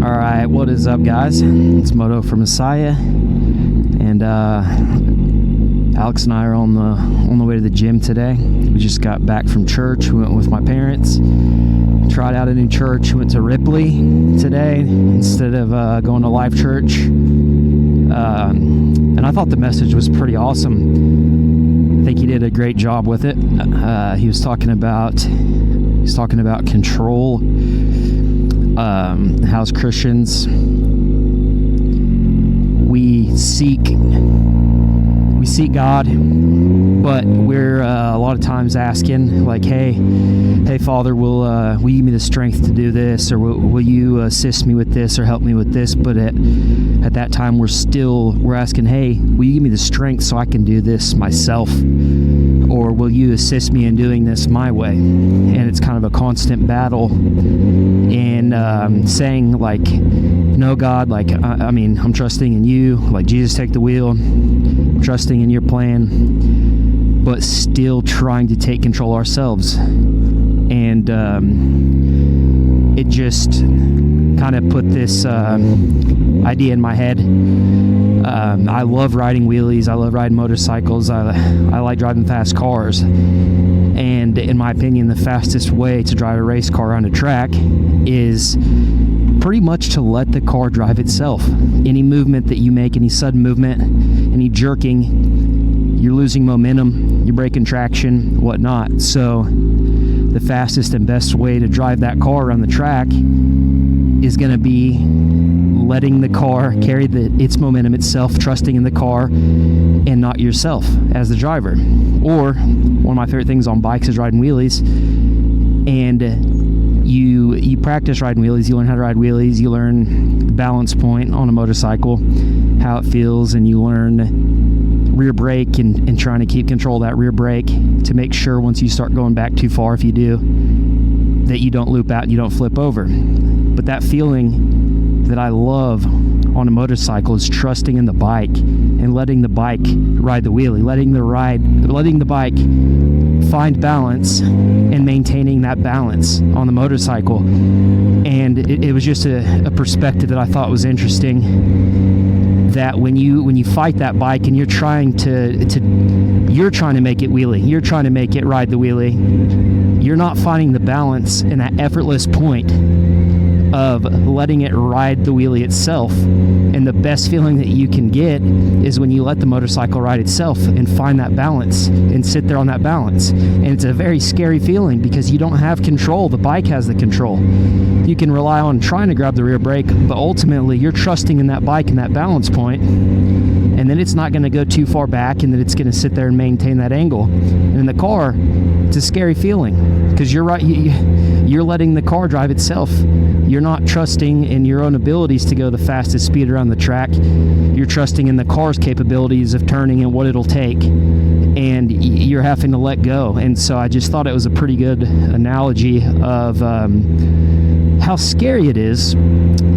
All right, what is up, guys? It's Moto for Messiah, and Alex and I are on the way to the gym today. We just got back from church. We went with my parents, tried out a new church. We went to Ripley today instead of going to Life Church, and I thought the message was pretty awesome. I think he did a great job with it. He was talking about control. How as Christians we seek God, but we're a lot of times asking like, hey Father, will you give me the strength to do this, or will you assist me with this or help me with this? But at that time we're asking, hey, will you give me the strength so I can do this myself, or will you assist me in doing this my way? And it's kind of a constant battle in saying like, no, God, like I'm trusting in you, like Jesus, take the wheel, I'm trusting in your plan, but still trying to take control ourselves. And it just kind of put this idea in my head. I love riding wheelies. I love riding motorcycles. I like driving fast cars. And in my opinion, the fastest way to drive a race car on a track is pretty much to let the car drive itself. Any movement that you make, any sudden movement, any jerking, you're losing momentum, you're breaking traction, whatnot. So the fastest and best way to drive that car around the track is going to be letting the car carry its momentum itself, trusting in the car and not yourself as the driver. Or one of my favorite things on bikes is riding wheelies. And you practice riding wheelies, you learn how to ride wheelies, you learn the balance point on a motorcycle, how it feels, and you learn rear brake and trying to keep control of that rear brake to make sure once you start going back too far, if you do, that you don't loop out and you don't flip over. But that feeling that I love on a motorcycle is trusting in the bike and letting the bike ride the wheelie, letting the bike find balance and maintaining that balance on the motorcycle. And it was just a perspective that I thought was interesting, that when you fight that bike and you're trying to make it wheelie, you're trying to make it ride the wheelie, you're not finding the balance in that effortless point of letting it ride the wheelie itself. And the best feeling that you can get is when you let the motorcycle ride itself and find that balance and sit there on that balance. And it's a very scary feeling because you don't have control. The bike has the control. You can rely on trying to grab the rear brake, but ultimately you're trusting in that bike and that balance point, and then it's not going to go too far back, and then it's going to sit there and maintain that angle. And in the car, it's a scary feeling because you're right. You're letting the car drive itself. You're not trusting in your own abilities to go the fastest speed around the track. You're trusting in the car's capabilities of turning and what it'll take, and you're having to let go. And so I just thought it was a pretty good analogy of how scary it is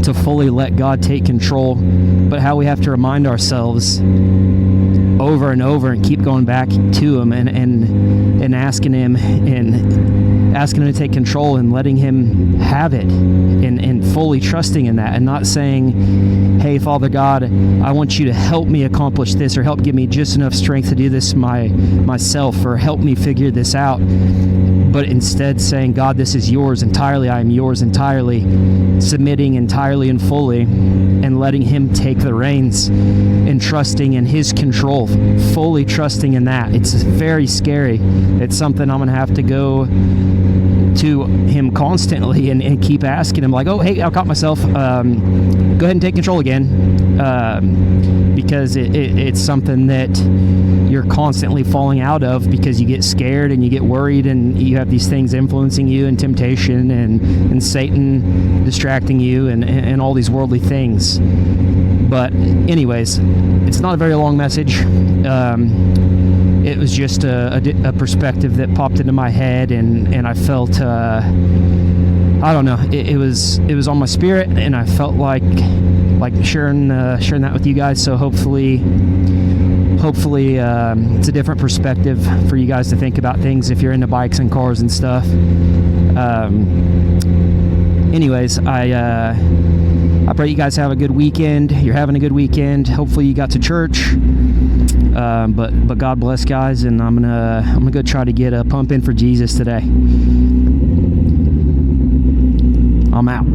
to fully let God take control, but how we have to remind ourselves over and over and keep going back to him and asking him to take control and letting him have it, and fully trusting in that, and not saying, hey, Father God, I want you to help me accomplish this, or help give me just enough strength to do this myself, or help me figure this out. But instead saying, God, this is yours entirely. I am yours entirely, submitting entirely and fully, and letting him take the reins and trusting in his control, fully trusting in that. It's very scary. It's something I'm going to have to go to him constantly and keep asking him, like, oh, hey, I caught myself. Go ahead and take control again. Because it's something that you're constantly falling out of because you get scared and you get worried and you have these things influencing you, and temptation and Satan distracting you and all these worldly things. But anyways, it's not a very long message. It was just a perspective that popped into my head, and I felt I don't know, it was on my spirit, and I felt like sharing that with you guys. So hopefully it's a different perspective for you guys to think about things if you're into bikes and cars and stuff. Anyways, I pray you guys have a good weekend. You're having a good weekend. Hopefully you got to church. But God bless, guys, and I'm gonna go try to get a pump in for Jesus today. I'm out.